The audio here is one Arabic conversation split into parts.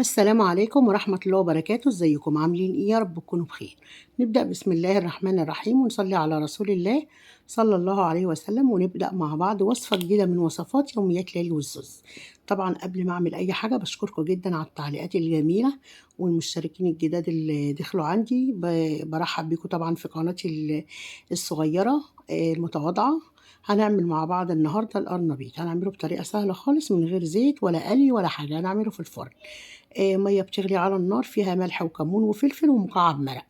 السلام عليكم ورحمة الله وبركاته، ازيكم عاملين ايه؟ يا رب تكونوا بخير. نبدأ بسم الله الرحمن الرحيم ونصلي على رسول الله صلى الله عليه وسلم، ونبدأ مع بعض وصفة جديدة من وصفات يوميات ليلي والزوز. طبعا قبل ما اعمل اي حاجة بشكركم جدا على التعليقات الجميلة والمشتركين الجداد اللي دخلوا عندي. برحب بيكم طبعا في قناتي الصغيرة المتواضعة. هنعمل مع بعض النهاردة القرنبيط، هنعمله بطريقة سهلة خالص من غير زيت ولا قلي ولا حاجة، هنعمله في الفرن. مية بتغلي على النار فيها ملح وكمون وفلفل ومكعب مرق.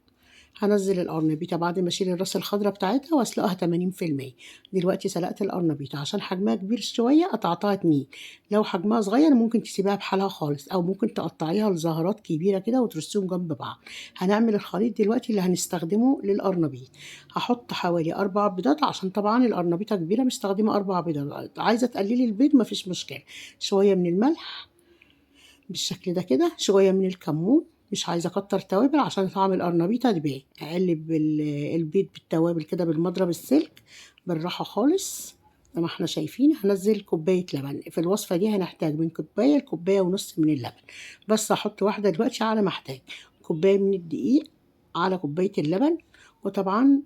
هنزل القرنبيطة بعد ما اشيل الراس الخضراء بتاعتها واسلقها 80%. دلوقتي سلقت القرنبيطة عشان حجمها كبير شوية قطعتها 2. لو حجمها صغير ممكن تسيبها بحالها خالص، او ممكن تقطعيها لزهرات كبيرة كده وترصيهم جنب بعض. هنعمل الخليط دلوقتي اللي هنستخدمه للقرنبيط. هحط حوالي 4 بيضات عشان طبعا القرنبيطة كبيرة، مستخدمة 4 بيضات. عايزة تقللي البيض مفيش مشكلة. شوية من الملح بالشكل ده كده، شوية من الكمون، مش عايزة أكتر توابل عشان طعم القرنبيطة تبان. أقلب البيض بالتوابل كده بالمضرب السلك بالراحة خالص. زي ما احنا شايفين هنزل كوباية لبن. في الوصفة دي هنحتاج من كوباية لكوباية ونص من اللبن، بس هحط واحدة دلوقتي على ما احتاج. كوباية من الدقيق على كوباية اللبن، وطبعا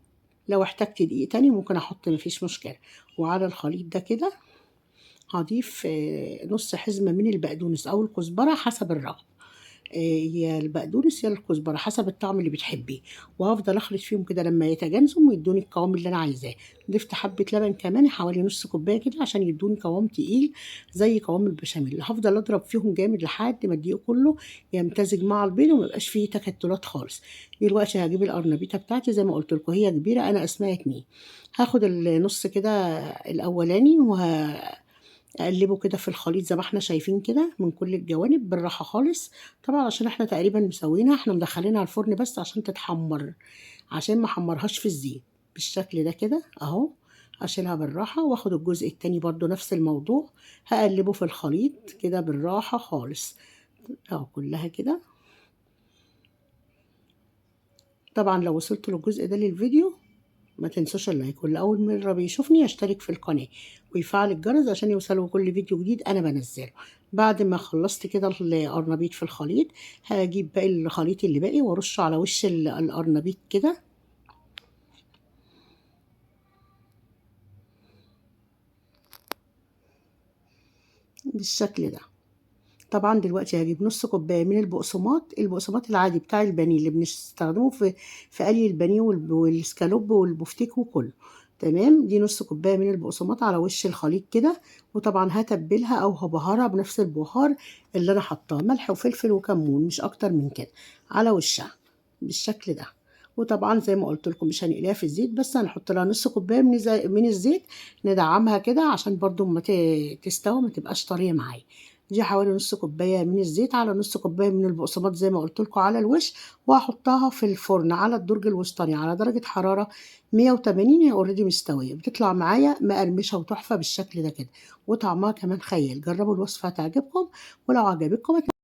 لو احتجت دقيق تاني ممكن احط، مفيش مشكلة. وعلى الخليط ده كده هاضيف نُص حزمة من البقدونس أو الكزبرة حسب الرغبة. يا البقدونس يا الكزبرة حسب الطعم اللي بتحبيه، وهافضل أخلط فيهم كده لمّا يتجانسوا ويدوني القوام اللي أنا عايزاه. ضِفت حبة لبن كمان حوالي نُص كوباية كده عشان يدوني قوام تقيل زي قوام البشاميل. هافضل أضرب فيهم جامد لحد ما الدقيق كله يمتزج مع البيض وما يبقاش فيه تكتلات خالص. دلوقتي هاجيب القرنبيطة بتاعتي زي ما قُلت لكم، هي كبيرة أنا قاسماها 2. هاخد النُص كده الأولاني أقلّبه كده في الخليط زي ما إحنا شايفين كده من كل الجوانب بالراحة خالص. طبعًا عشان إحنا تقريبًا مسويينها، إحنا مدخّلينها الفرن بس عشان تتحمّر، عشان ما احمّرهاش في الزيت. بالشكل ده كده أهو. هاشيلها بالراحة وآخد الجزء التاني برضه نفس الموضوع، هاقلّبه في الخليط كده بالراحة خالص، أهو كلّها كده. طبعًا لو وصلتوا للجزء ده للفيديو ما تنسوش اللايك، واللي أول مرة بيشوفني يشترك في القناة ويفعل الجرس عشان يوصله كل فيديو جديد أنا بنزله. بعد ما خلصت كده القرنبيط في الخليط، هجيب باقي الخليط اللي باقي وارشه على وش القرنبيط كده بالشكل ده. طبعا دلوقتي هجيب نص كوباية من البقسماط العادي بتاع البانيه اللي بنستخدمه في قلي البانيه والسكالوب والبفتيك وكله. تمام، دي نص كوباية من البقسماط على وش الخليط كده. وطبعا هتبلها او هبهرها بنفس البهار اللي انا حطاه، ملح وفلفل وكمون مش اكتر من كده، على وشها بالشكل ده. وطبعا زي ما قلت لكم مش هنقليها في الزيت، بس هنحط لها نص كوبايه من الزيت، ندعمها كده عشان برضو ما تستوي ما تبقاش طريه معايا. دي حوالي نص كوباية من الزيت على نص كوباية من البقسماط زي ما قلت لكم على الوش، وهحطها في الفرن على الدرج الوسطاني على درجة حرارة 180. هي اوريدي مستوية، بتطلع معايا مقرمشة وتحفة بالشكل ده كده، وطعمها كمان خيال. جربوا الوصفة هتعجبكم، ولو عجبتكم